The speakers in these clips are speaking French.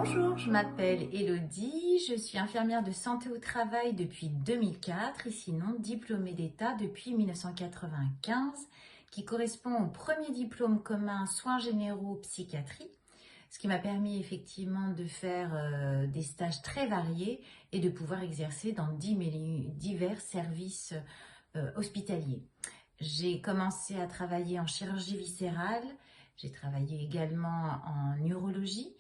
Bonjour, je m'appelle Elodie, je suis infirmière de santé au travail depuis 2004 et sinon diplômée d'État depuis 1995, qui correspond au premier diplôme commun soins généraux psychiatrie, ce qui m'a permis effectivement de faire des stages très variés et de pouvoir exercer dans divers services hospitaliers. J'ai commencé à travailler en chirurgie viscérale, j'ai travaillé également en urologie,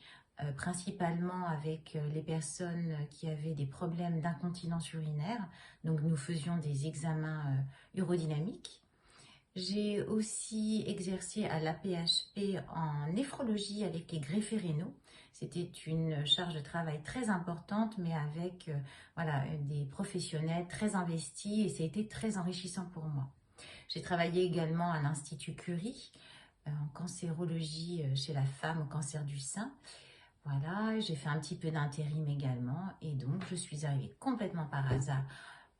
principalement avec les personnes qui avaient des problèmes d'incontinence urinaire. Donc nous faisions des examens urodynamiques. J'ai aussi exercé à l'AP-HP en néphrologie avec les greffés rénaux. C'était une charge de travail très importante, mais avec voilà, des professionnels très investis et ça a été très enrichissant pour moi. J'ai travaillé également à l'Institut Curie en cancérologie chez la femme au cancer du sein. Voilà, j'ai fait un petit peu d'intérim également et donc je suis arrivée complètement par hasard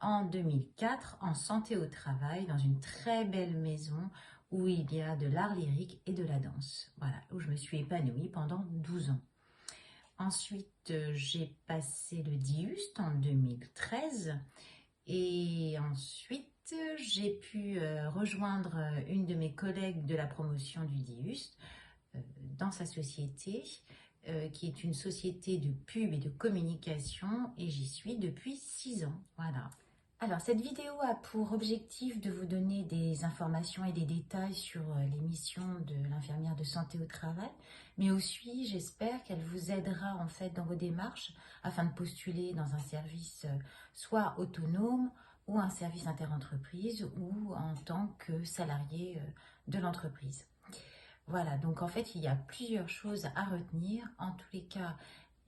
en 2004 en santé au travail dans une très belle maison où il y a de l'art lyrique et de la danse. Voilà, où je me suis épanouie pendant 12 ans. Ensuite, j'ai passé le DIUST en 2013 et ensuite j'ai pu rejoindre une de mes collègues de la promotion du DIUST dans sa société qui est une société de pub et de communication et j'y suis depuis 6 ans. Voilà. Alors cette vidéo a pour objectif de vous donner des informations et des détails sur les missions de l'infirmière de santé au travail, mais aussi j'espère qu'elle vous aidera en fait dans vos démarches afin de postuler dans un service soit autonome ou un service interentreprise ou en tant que salarié de l'entreprise. Voilà, donc en fait, il y a plusieurs choses à retenir. En tous les cas,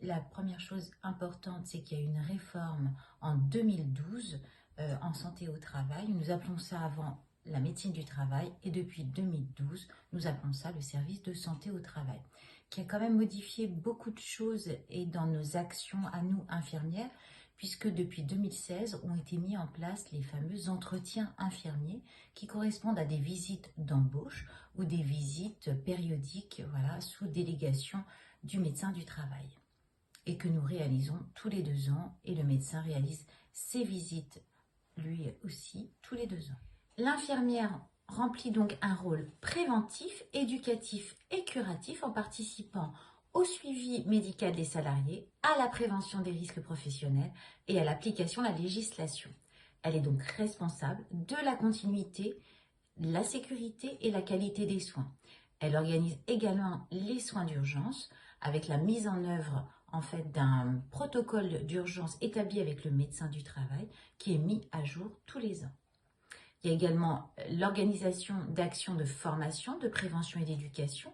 la première chose importante, c'est qu'il y a une réforme en 2012 en santé au travail. Nous appelons ça avant la médecine du travail et depuis 2012, nous appelons ça le service de santé au travail, qui a quand même modifié beaucoup de choses et dans nos actions à nous, infirmières, puisque depuis 2016 ont été mis en place les fameux entretiens infirmiers qui correspondent à des visites d'embauche ou des visites périodiques voilà, sous délégation du médecin du travail et que nous réalisons tous les 2 ans et le médecin réalise ses visites lui aussi tous les 2 ans. L'infirmière remplit donc un rôle préventif, éducatif et curatif en participant au suivi médical des salariés, à la prévention des risques professionnels et à l'application de la législation. Elle est donc responsable de la continuité, la sécurité et la qualité des soins. Elle organise également les soins d'urgence avec la mise en œuvre en fait d'un protocole d'urgence établi avec le médecin du travail qui est mis à jour tous les ans. Il y a également l'organisation d'actions de formation, de prévention et d'éducation,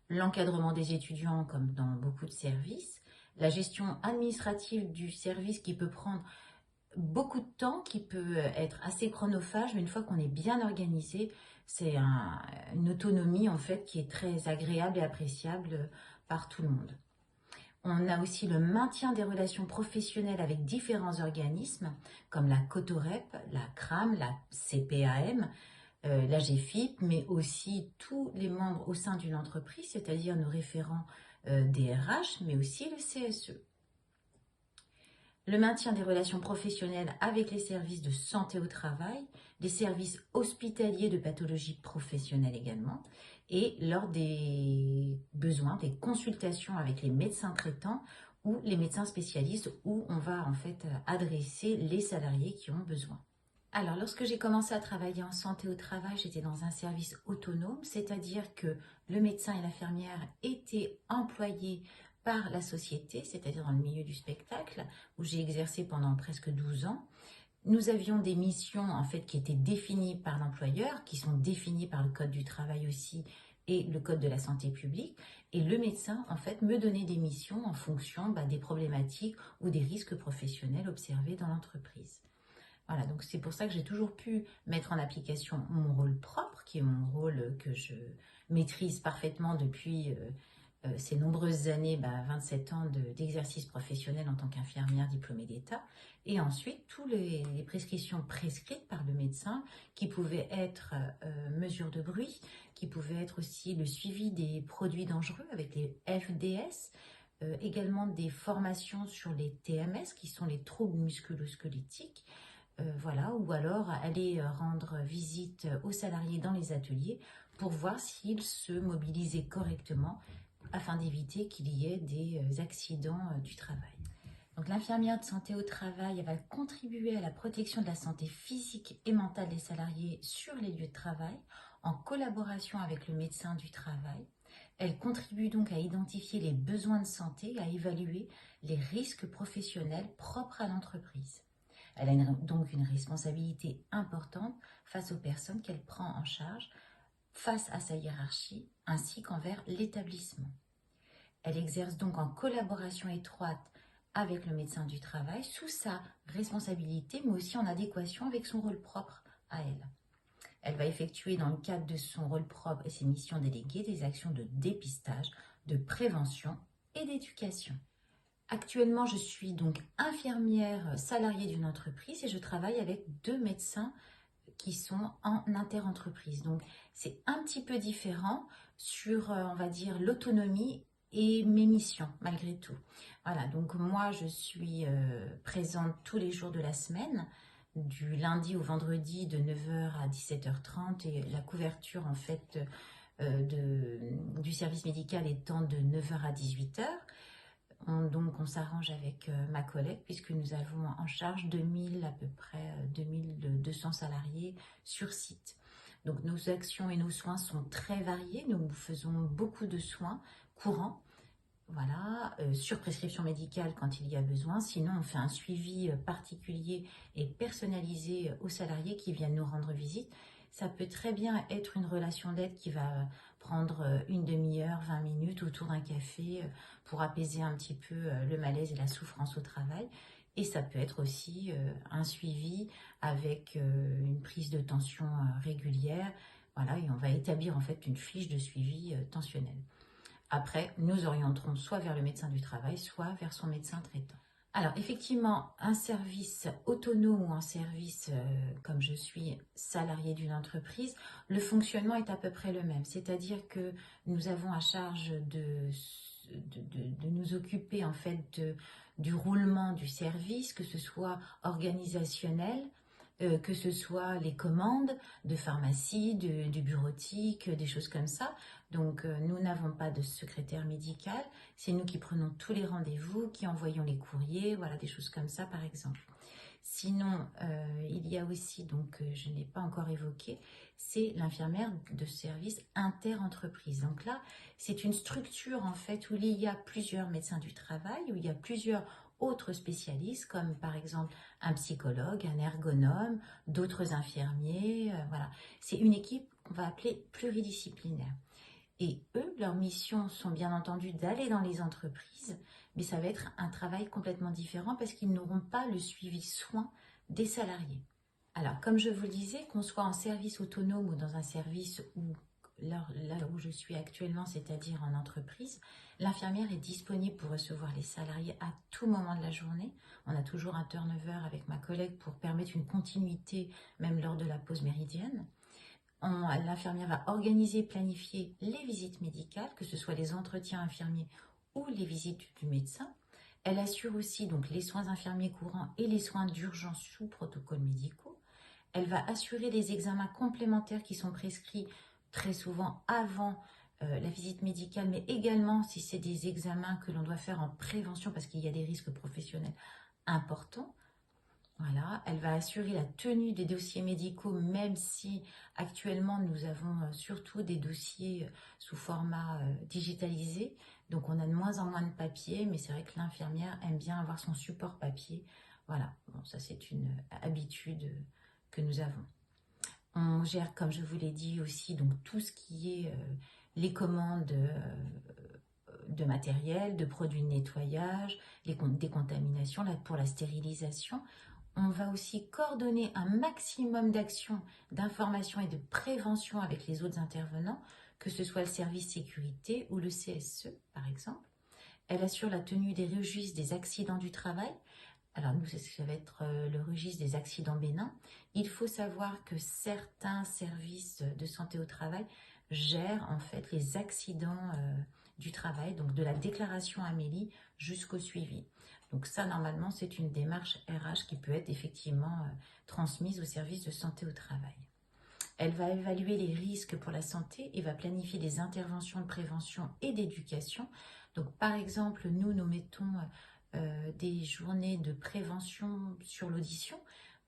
l'encadrement des étudiants comme dans beaucoup de services, la gestion administrative du service qui peut prendre beaucoup de temps, qui peut être assez chronophage, mais une fois qu'on est bien organisé, c'est une autonomie en fait qui est très agréable et appréciable par tout le monde. On a aussi le maintien des relations professionnelles avec différents organismes comme la Cotorep, la CRAM, la CPAM, la GFIP, mais aussi tous les membres au sein d'une entreprise, c'est-à-dire nos référents DRH, mais aussi le CSE. Le maintien des relations professionnelles avec les services de santé au travail, les services hospitaliers de pathologie professionnelle également, et lors des besoins, des consultations avec les médecins traitants ou les médecins spécialistes où on va en fait adresser les salariés qui ont besoin. Alors, lorsque j'ai commencé à travailler en santé au travail, j'étais dans un service autonome, c'est-à-dire que le médecin et l'infirmière étaient employés par la société, c'est-à-dire dans le milieu du spectacle, où j'ai exercé pendant presque 12 ans. Nous avions des missions en fait qui étaient définies par l'employeur, qui sont définies par le Code du travail aussi et le Code de la santé publique. Et le médecin en fait me donnait des missions en fonction des problématiques ou des risques professionnels observés dans l'entreprise. Voilà, donc c'est pour ça que j'ai toujours pu mettre en application mon rôle propre, qui est mon rôle que je maîtrise parfaitement depuis ces nombreuses années, 27 ans d'exercice professionnel en tant qu'infirmière diplômée d'État, et ensuite toutes les prescriptions prescrites par le médecin, qui pouvaient être mesures de bruit, qui pouvaient être aussi le suivi des produits dangereux avec les FDS, également des formations sur les TMS, qui sont les troubles musculo-squelettiques, voilà, ou alors aller rendre visite aux salariés dans les ateliers pour voir s'ils se mobilisaient correctement afin d'éviter qu'il y ait des accidents du travail. Donc l'infirmière de santé au travail, elle va contribuer à la protection de la santé physique et mentale des salariés sur les lieux de travail en collaboration avec le médecin du travail. Elle contribue donc à identifier les besoins de santé, à évaluer les risques professionnels propres à l'entreprise. Elle a donc une responsabilité importante face aux personnes qu'elle prend en charge, face à sa hiérarchie, ainsi qu'envers l'établissement. Elle exerce donc en collaboration étroite avec le médecin du travail, sous sa responsabilité, mais aussi en adéquation avec son rôle propre à elle. Elle va effectuer dans le cadre de son rôle propre et ses missions déléguées des actions de dépistage, de prévention et d'éducation. Actuellement, je suis donc infirmière salariée d'une entreprise et je travaille avec 2 médecins qui sont en interentreprise. Donc, c'est un petit peu différent sur, on va dire, l'autonomie et mes missions, malgré tout. Voilà, donc moi, je suis présente tous les jours de la semaine, du lundi au vendredi de 9h à 17h30 et la couverture, en fait, du service médical étant de 9h à 18h. Donc on s'arrange avec ma collègue puisque nous avons en charge 2000 à peu près 2200 salariés sur site. Donc nos actions et nos soins sont très variés. Nous faisons beaucoup de soins courants, voilà, sur prescription médicale quand il y a besoin. Sinon on fait un suivi particulier et personnalisé aux salariés qui viennent nous rendre visite. Ça peut très bien être une relation d'aide qui va prendre une demi-heure, 20 minutes autour d'un café pour apaiser un petit peu le malaise et la souffrance au travail. Et ça peut être aussi un suivi avec une prise de tension régulière. Voilà, et on va établir en fait une fiche de suivi tensionnel. Après, nous orienterons soit vers le médecin du travail, soit vers son médecin traitant. Alors effectivement, un service autonome ou un service, comme je suis salarié d'une entreprise, le fonctionnement est à peu près le même. C'est-à-dire que nous avons à charge de nous occuper en fait du roulement du service, que ce soit organisationnel, que ce soit les commandes de pharmacie, du bureautique, des choses comme ça. Donc nous n'avons pas de secrétaire médical, c'est nous qui prenons tous les rendez-vous, qui envoyons les courriers, voilà, des choses comme ça par exemple. Sinon, il y a aussi, donc je n'ai pas encore évoqué, c'est l'infirmière de service inter-entreprise. Donc là, c'est une structure en fait où il y a plusieurs médecins du travail, où il y a plusieurs autres spécialistes, comme par exemple un psychologue, un ergonome, d'autres infirmiers, voilà. C'est une équipe qu'on va appeler pluridisciplinaire. Et eux, leurs missions sont bien entendu d'aller dans les entreprises, mais ça va être un travail complètement différent parce qu'ils n'auront pas le suivi soin des salariés. Alors, comme je vous le disais, qu'on soit en service autonome ou dans un service où, là où je suis actuellement, c'est-à-dire en entreprise, l'infirmière est disponible pour recevoir les salariés à tout moment de la journée. On a toujours un turnover avec ma collègue pour permettre une continuité, même lors de la pause méridienne. L'infirmière va organiser et planifier les visites médicales, que ce soit les entretiens infirmiers ou les visites du médecin. Elle assure aussi donc les soins infirmiers courants et les soins d'urgence sous protocoles médicaux. Elle va assurer les examens complémentaires qui sont prescrits très souvent avant la visite médicale, mais également si c'est des examens que l'on doit faire en prévention parce qu'il y a des risques professionnels importants. Voilà, elle va assurer la tenue des dossiers médicaux, même si actuellement nous avons surtout des dossiers sous format digitalisé. Donc on a de moins en moins de papier, mais c'est vrai que l'infirmière aime bien avoir son support papier. Voilà, bon, ça c'est une habitude que nous avons. On gère, comme je vous l'ai dit aussi, donc tout ce qui est les commandes de matériel, de produits de nettoyage, les décontaminations pour la stérilisation. On va aussi coordonner un maximum d'actions, d'information et de prévention avec les autres intervenants, que ce soit le service sécurité ou le CSE, par exemple. Elle assure la tenue des registres des accidents du travail. Alors nous, ça va être le registre des accidents bénins. Il faut savoir que certains services de santé au travail gèrent en fait les accidents du travail, donc de la déclaration Amélie jusqu'au suivi. Donc ça, normalement, c'est une démarche RH qui peut être effectivement transmise au service de santé au travail. Elle va évaluer les risques pour la santé et va planifier des interventions de prévention et d'éducation. Donc, par exemple, nous mettons des journées de prévention sur l'audition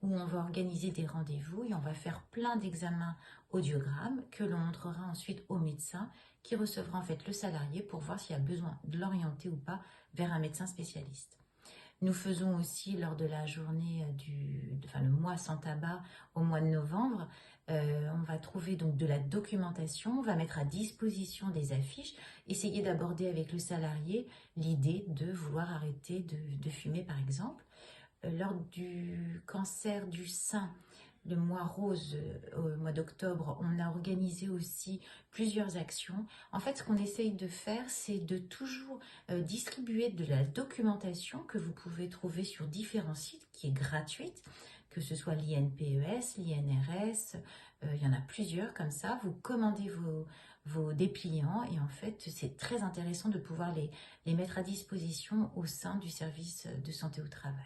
où on va organiser des rendez-vous et on va faire plein d'examens audiogrammes que l'on montrera ensuite au médecin qui recevra en fait le salarié pour voir s'il y a besoin de l'orienter ou pas vers un médecin spécialiste. Nous faisons aussi lors de la journée le mois sans tabac au mois de novembre, on va trouver donc de la documentation, on va mettre à disposition des affiches, essayer d'aborder avec le salarié l'idée de vouloir arrêter de fumer par exemple. Lors du cancer du sein, le mois rose, au mois d'octobre, on a organisé aussi plusieurs actions. En fait, ce qu'on essaye de faire, c'est de toujours distribuer de la documentation que vous pouvez trouver sur différents sites, qui est gratuite, que ce soit l'INPES, l'INRS, il y en a plusieurs comme ça. Vous commandez vos dépliants et en fait, c'est très intéressant de pouvoir les mettre à disposition au sein du service de santé au travail.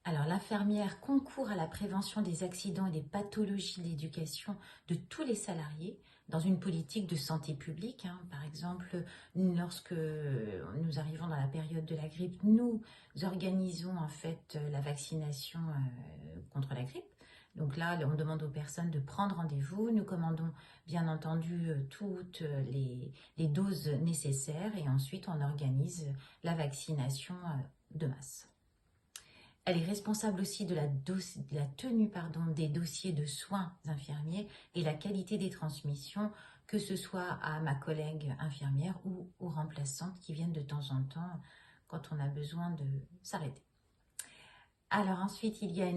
Alors, l'infirmière concourt à la prévention des accidents et des pathologies de l'éducation de tous les salariés dans une politique de santé publique. Par exemple, lorsque nous arrivons dans la période de la grippe, nous organisons en fait la vaccination contre la grippe. Donc là, on demande aux personnes de prendre rendez-vous. Nous commandons bien entendu toutes les doses nécessaires et ensuite on organise la vaccination de masse. Elle est responsable aussi de la tenue des dossiers de soins infirmiers et la qualité des transmissions, que ce soit à ma collègue infirmière ou aux remplaçantes qui viennent de temps en temps quand on a besoin de s'arrêter. Alors ensuite, il y a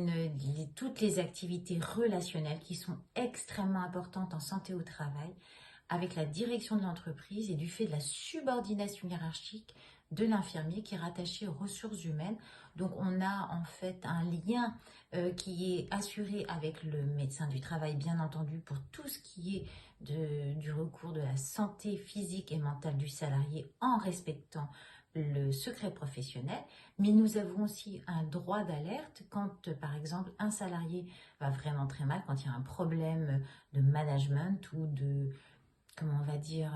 toutes les activités relationnelles qui sont extrêmement importantes en santé au travail avec la direction de l'entreprise et du fait de la subordination hiérarchique de l'infirmier qui est rattaché aux ressources humaines. Donc on a en fait un lien qui est assuré avec le médecin du travail, bien entendu, pour tout ce qui est du recours de la santé physique et mentale du salarié en respectant le secret professionnel, mais nous avons aussi un droit d'alerte quand, par exemple, un salarié va vraiment très mal, quand il y a un problème de management ou comment on va dire,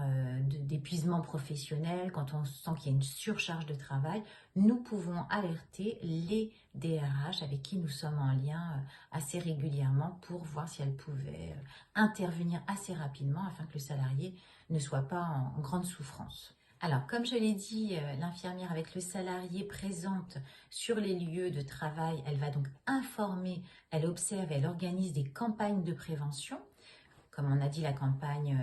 d'épuisement professionnel, quand on sent qu'il y a une surcharge de travail, nous pouvons alerter les DRH avec qui nous sommes en lien assez régulièrement pour voir si elles pouvaient intervenir assez rapidement afin que le salarié ne soit pas en grande souffrance. Alors, comme je l'ai dit, l'infirmière avec le salarié présente sur les lieux de travail, elle va donc informer, elle observe, elle organise des campagnes de prévention, comme on a dit la campagne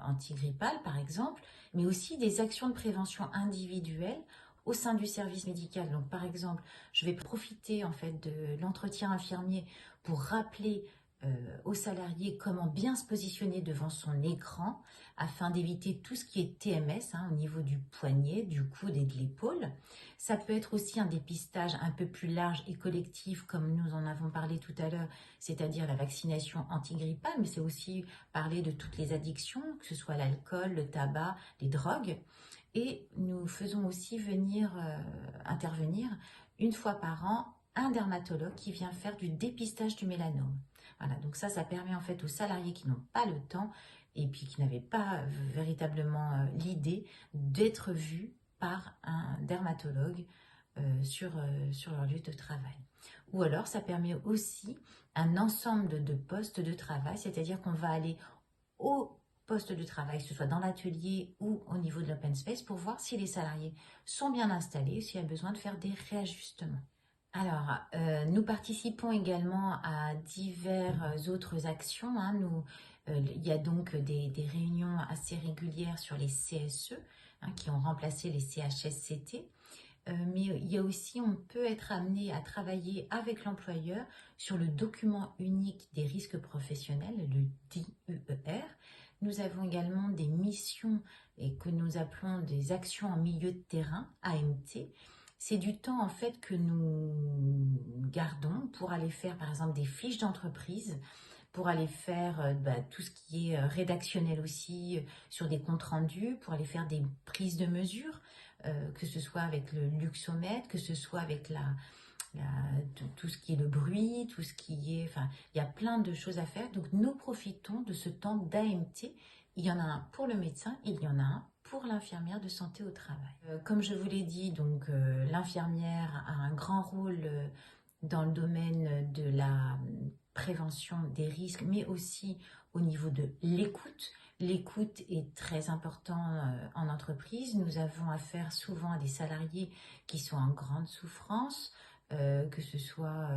antigrippale par exemple, mais aussi des actions de prévention individuelles au sein du service médical. Donc par exemple, je vais profiter en fait de l'entretien infirmier pour rappeler aux salariés comment bien se positionner devant son écran afin d'éviter tout ce qui est TMS au niveau du poignet, du coude et de l'épaule. Ça peut être aussi un dépistage un peu plus large et collectif comme nous en avons parlé tout à l'heure, c'est-à-dire la vaccination antigrippale, mais c'est aussi parler de toutes les addictions, que ce soit l'alcool, le tabac, les drogues. Et nous faisons aussi intervenir une fois par an un dermatologue qui vient faire du dépistage du mélanome. Voilà, donc ça permet en fait aux salariés qui n'ont pas le temps et puis qui n'avaient pas véritablement l'idée d'être vus par un dermatologue sur leur lieu de travail. Ou alors ça permet aussi un ensemble de postes de travail, c'est-à-dire qu'on va aller au poste de travail, que ce soit dans l'atelier ou au niveau de l'open space, pour voir si les salariés sont bien installés, s'il y a besoin de faire des réajustements. Alors, nous participons également à diverses autres actions. Il y a donc des réunions assez régulières sur les CSE qui ont remplacé les CHSCT. Mais il y a aussi, on peut être amené à travailler avec l'employeur sur le document unique des risques professionnels, le DUER. Nous avons également des missions et que nous appelons des actions en milieu de terrain, AMT. C'est du temps en fait que nous gardons pour aller faire par exemple des fiches d'entreprise pour aller faire tout ce qui est rédactionnel aussi, sur des comptes rendus, pour aller faire des prises de mesure, que ce soit avec le luxomètre, que ce soit avec tout ce qui est le bruit, tout ce qui est... Enfin, il y a plein de choses à faire. Donc, nous profitons de ce temps d'AMT. Il y en a un pour le médecin, il y en a un pour l'infirmière de santé au travail. Comme je vous l'ai dit, donc l'infirmière a un grand rôle dans le domaine de la prévention des risques, mais aussi au niveau de l'écoute. L'écoute est très important en entreprise. Nous avons affaire souvent à des salariés qui sont en grande souffrance, que ce soit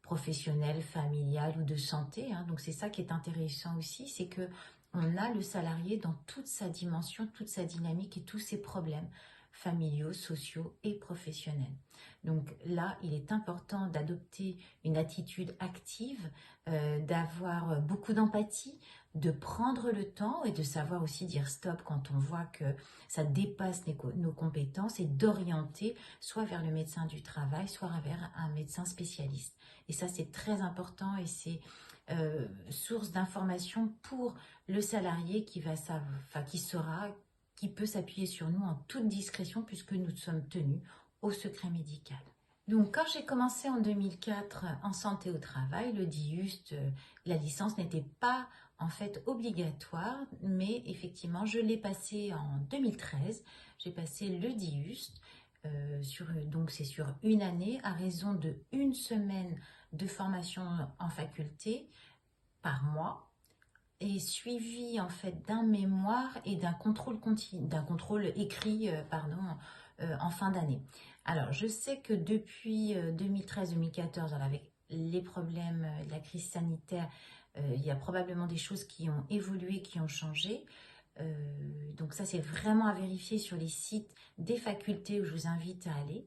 professionnel, familial ou de santé, hein. Donc c'est ça qui est intéressant aussi, c'est que on a le salarié dans toute sa dimension, toute sa dynamique et tous ses problèmes familiaux, sociaux et professionnels. Donc là, il est important d'adopter une attitude active, d'avoir beaucoup d'empathie, de prendre le temps et de savoir aussi dire stop quand on voit que ça dépasse nos compétences et d'orienter soit vers le médecin du travail, soit vers un médecin spécialiste. Et ça, c'est très important et c'est source d'information pour le salarié qui va qui peut s'appuyer sur nous en toute discrétion puisque nous sommes tenus au secret médical. Donc, quand j'ai commencé en 2004 en santé au travail, le DIUST, la licence n'était pas en fait obligatoire, mais effectivement, je l'ai passé en 2013. J'ai passé le DIUST, donc c'est sur une année, à raison de une semaine de formation en faculté par mois, et suivi en fait d'un mémoire et d'un contrôle écrit, en fin d'année. Alors, je sais que depuis 2013-2014, avec les problèmes de la crise sanitaire, il y a probablement des choses qui ont évolué, qui ont changé. Donc ça, c'est vraiment à vérifier sur les sites des facultés où je vous invite à aller.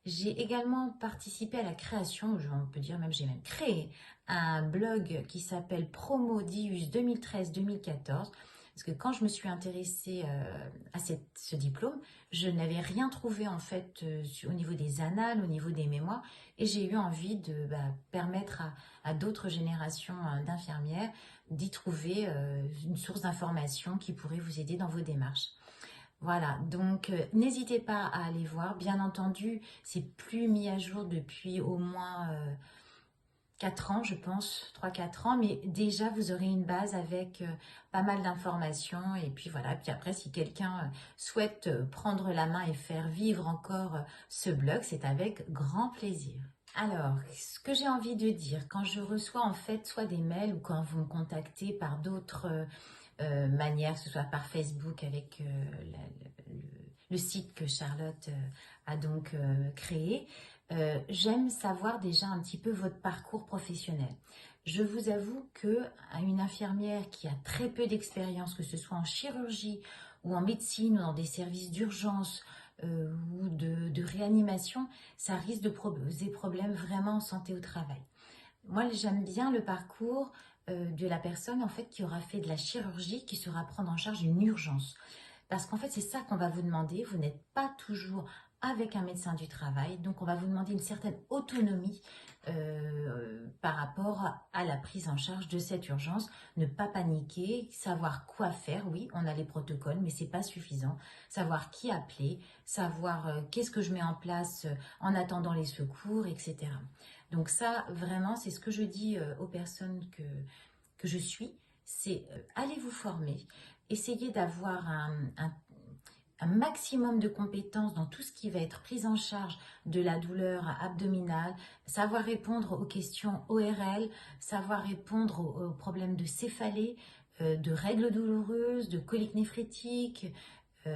J'ai également participé à la création, on peut dire même j'ai même créé un blog qui s'appelle Promo DIUS 2013-2014. Parce que quand je me suis intéressée à ce diplôme, je n'avais rien trouvé en fait au niveau des annales, au niveau des mémoires. Et j'ai eu envie de permettre à d'autres générations d'infirmières d'y trouver une source d'information qui pourrait vous aider dans vos démarches. Voilà, donc n'hésitez pas à aller voir. Bien entendu, c'est plus mis à jour depuis au moins 4 ans, je pense, 3-4 ans, mais déjà vous aurez une base avec pas mal d'informations. Et puis voilà, puis après, si quelqu'un souhaite prendre la main et faire vivre encore ce blog, c'est avec grand plaisir. Alors, ce que j'ai envie de dire, quand je reçois en fait soit des mails ou quand vous me contactez par d'autres manière, que ce soit par Facebook avec le site que Charlotte a donc créé. J'aime savoir déjà un petit peu votre parcours professionnel. Je vous avoue qu'une infirmière qui a très peu d'expérience, que ce soit en chirurgie ou en médecine ou dans des services d'urgence ou de réanimation, ça risque de poser problème vraiment en santé au travail. Moi, j'aime bien le parcours de la personne en fait qui aura fait de la chirurgie, qui saura prendre en charge une urgence. Parce qu'en fait, c'est ça qu'on va vous demander. Vous n'êtes pas toujours avec un médecin du travail, donc on va vous demander une certaine autonomie par rapport à la prise en charge de cette urgence. Ne pas paniquer, savoir quoi faire. Oui, on a les protocoles, mais c'est pas suffisant. Savoir qui appeler, savoir qu'est-ce que je mets en place en attendant les secours, etc. Donc ça, vraiment, c'est ce que je dis aux personnes que je suis, c'est allez vous former, essayez d'avoir un maximum de compétences dans tout ce qui va être prise en charge de la douleur abdominale, savoir répondre aux questions ORL, savoir répondre aux problèmes de céphalée, de règles douloureuses, de coliques néphrétiques,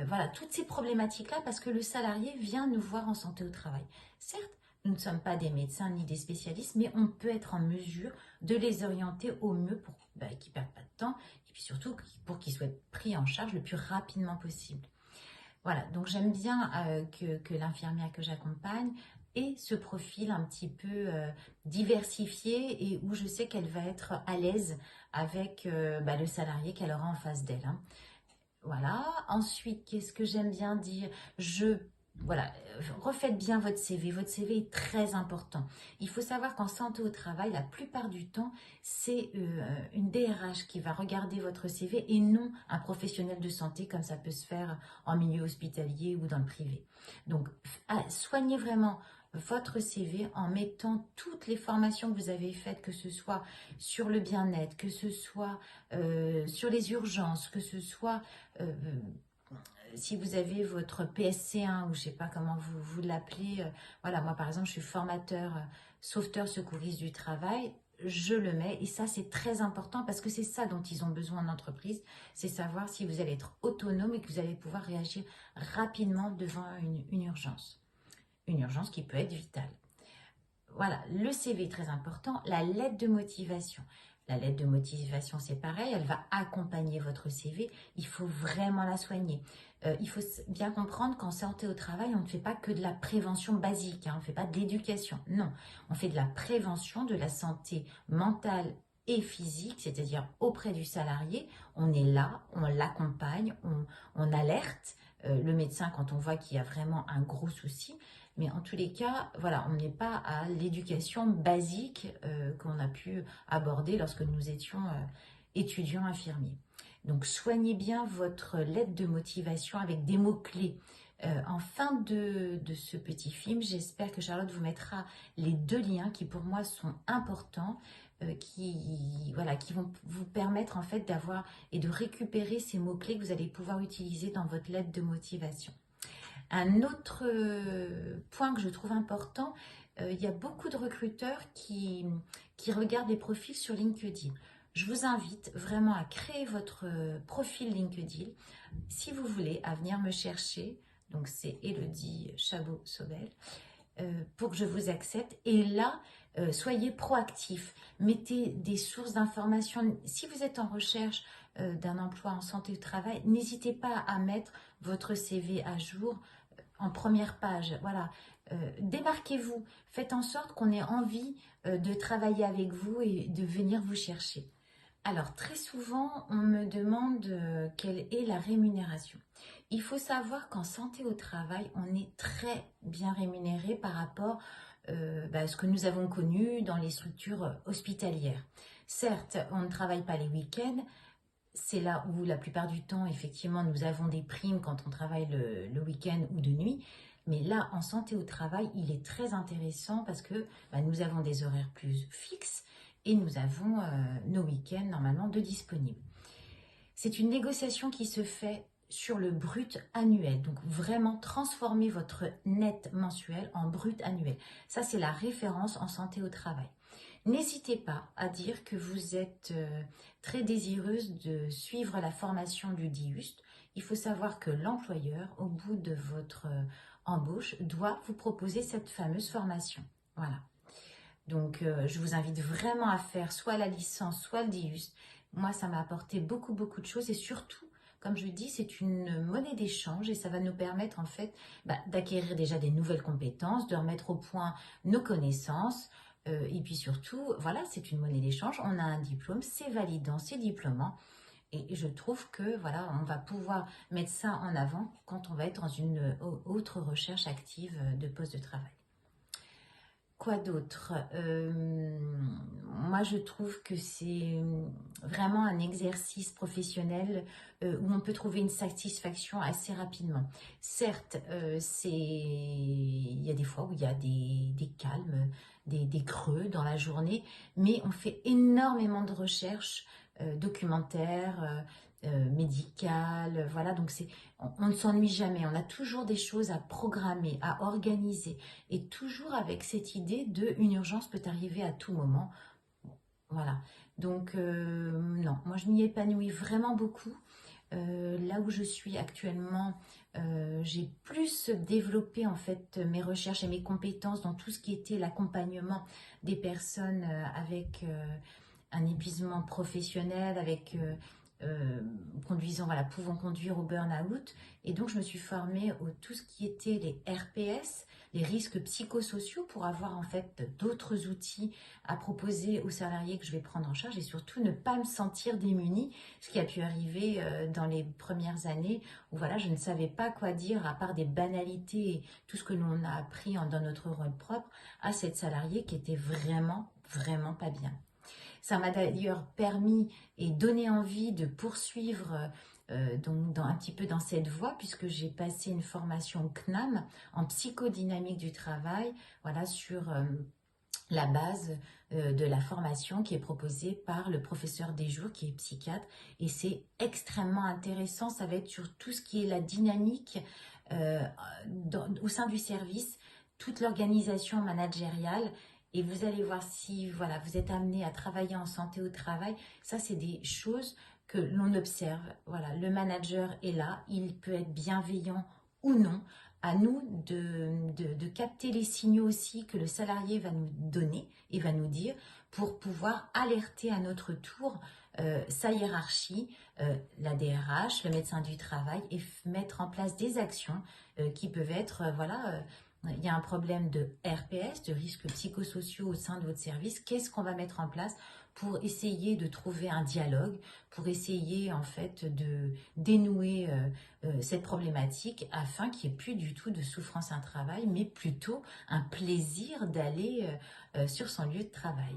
voilà, toutes ces problématiques-là parce que le salarié vient nous voir en santé au travail. Certes, nous ne sommes pas des médecins ni des spécialistes, mais on peut être en mesure de les orienter au mieux pour qu'ils ne perdent pas de temps et puis surtout pour qu'ils soient pris en charge le plus rapidement possible. Voilà, donc j'aime bien que l'infirmière que j'accompagne ait ce profil un petit peu diversifié et où je sais qu'elle va être à l'aise avec le salarié qu'elle aura en face d'elle, hein. Voilà, ensuite, qu'est-ce que j'aime bien dire? Je voilà, refaites bien votre CV. Votre CV est très important. Il faut savoir qu'en santé au travail, la plupart du temps, c'est une DRH qui va regarder votre CV et non un professionnel de santé comme ça peut se faire en milieu hospitalier ou dans le privé. Donc, soignez vraiment votre CV en mettant toutes les formations que vous avez faites, que ce soit sur le bien-être, que ce soit sur les urgences, que ce soit si vous avez votre PSC1 ou je ne sais pas comment vous l'appelez, voilà, moi par exemple je suis formateur, sauveteur secouriste du travail, je le mets et ça c'est très important parce que c'est ça dont ils ont besoin en entreprise, c'est savoir si vous allez être autonome et que vous allez pouvoir réagir rapidement devant une urgence qui peut être vitale. Voilà, le CV est très important. La lettre de motivation. La lettre de motivation, c'est pareil, elle va accompagner votre CV. Il faut vraiment la soigner. Il faut bien comprendre qu'en santé au travail, on ne fait pas que de la prévention basique, hein, on ne fait pas de l'éducation. Non, on fait de la prévention de la santé mentale et physique, c'est-à-dire auprès du salarié. On est là, on l'accompagne, on alerte le médecin quand on voit qu'il y a vraiment un gros souci. Mais en tous les cas, voilà, on n'est pas à l'éducation basique qu'on a pu aborder lorsque nous étions étudiants infirmiers. Donc, soignez bien votre lettre de motivation avec des mots-clés. En fin de ce petit film, j'espère que Charlotte vous mettra les deux liens qui pour moi sont importants, voilà, qui vont vous permettre en fait d'avoir et de récupérer ces mots-clés que vous allez pouvoir utiliser dans votre lettre de motivation. Un autre point que je trouve important, il y a beaucoup de recruteurs qui regardent les profils sur LinkedIn. Je vous invite vraiment à créer votre profil LinkedIn. Si vous voulez, à venir me chercher, donc c'est Élodie Chabot-Sobel, pour que je vous accepte. Et là, soyez proactif. Mettez des sources d'informations. Si vous êtes en recherche d'un emploi en santé au travail, n'hésitez pas à mettre votre CV à jour en première page. Voilà. Démarquez-vous. Faites en sorte qu'on ait envie de travailler avec vous et de venir vous chercher. Alors, très souvent, on me demande quelle est la rémunération. Il faut savoir qu'en santé au travail, on est très bien rémunéré par rapport à ce que nous avons connu dans les structures hospitalières. Certes, on ne travaille pas les week-ends. C'est là où la plupart du temps, effectivement, nous avons des primes quand on travaille le week-end ou de nuit. Mais là, en santé au travail, il est très intéressant parce que nous avons des horaires plus fixes et nous avons nos week-ends normalement de disponibles. C'est une négociation qui se fait sur le brut annuel. Donc vraiment transformer votre net mensuel en brut annuel. Ça, c'est la référence en santé au travail. N'hésitez pas à dire que vous êtes très désireuse de suivre la formation du DIUST. Il faut savoir que l'employeur, au bout de votre embauche, doit vous proposer cette fameuse formation. Voilà. Donc, je vous invite vraiment à faire soit la licence, soit le DIUST. Moi, ça m'a apporté beaucoup, beaucoup de choses et surtout, comme je le dis, c'est une monnaie d'échange et ça va nous permettre en fait d'acquérir déjà des nouvelles compétences, de remettre au point nos connaissances et puis surtout, voilà, c'est une monnaie d'échange. On a un diplôme, c'est validant, c'est diplômant et je trouve que voilà, on va pouvoir mettre ça en avant quand on va être dans une autre recherche active de poste de travail. Quoi d'autre? Moi, je trouve que c'est vraiment un exercice professionnel où on peut trouver une satisfaction assez rapidement. Certes, il y a des fois où il y a des calmes, des creux dans la journée, mais on fait énormément de recherches documentaires, médicales, voilà, donc on ne s'ennuie jamais, on a toujours des choses à programmer, à organiser, et toujours avec cette idée de une urgence peut arriver à tout moment. Voilà. Donc, non, moi je m'y épanouis vraiment beaucoup. Là où je suis actuellement, j'ai plus développé en fait mes recherches et mes compétences dans tout ce qui était l'accompagnement des personnes avec un épuisement professionnel, avec conduisant, voilà, pouvant conduire au burn-out. Et donc, je me suis formée au tout ce qui était les RPS, les risques psychosociaux, pour avoir en fait d'autres outils à proposer aux salariés que je vais prendre en charge et surtout ne pas me sentir démunie, ce qui a pu arriver dans les premières années où voilà, je ne savais pas quoi dire à part des banalités et tout ce que l'on a appris dans notre rôle propre à cette salariée qui était vraiment, vraiment pas bien. Ça m'a d'ailleurs permis et donné envie de poursuivre donc un petit peu dans cette voie, puisque j'ai passé une formation CNAM en psychodynamique du travail, voilà, sur la base de la formation qui est proposée par le professeur Desjours, qui est psychiatre, et c'est extrêmement intéressant. Ça va être sur tout ce qui est la dynamique euh, au sein du service, toute l'organisation managériale. Et vous allez voir, si voilà, vous êtes amené à travailler en santé au travail, ça c'est des choses que l'on observe. Voilà, le manager est là, il peut être bienveillant ou non. À nous de capter les signaux aussi que le salarié va nous donner et va nous dire pour pouvoir alerter à notre tour sa hiérarchie, la DRH, le médecin du travail, et mettre en place des actions qui peuvent être, voilà, il y a un problème de RPS, de risques psychosociaux au sein de votre service. Qu'est-ce qu'on va mettre en place pour essayer de trouver un dialogue, pour essayer en fait de dénouer cette problématique afin qu'il n'y ait plus du tout de souffrance à un travail, mais plutôt un plaisir d'aller sur son lieu de travail.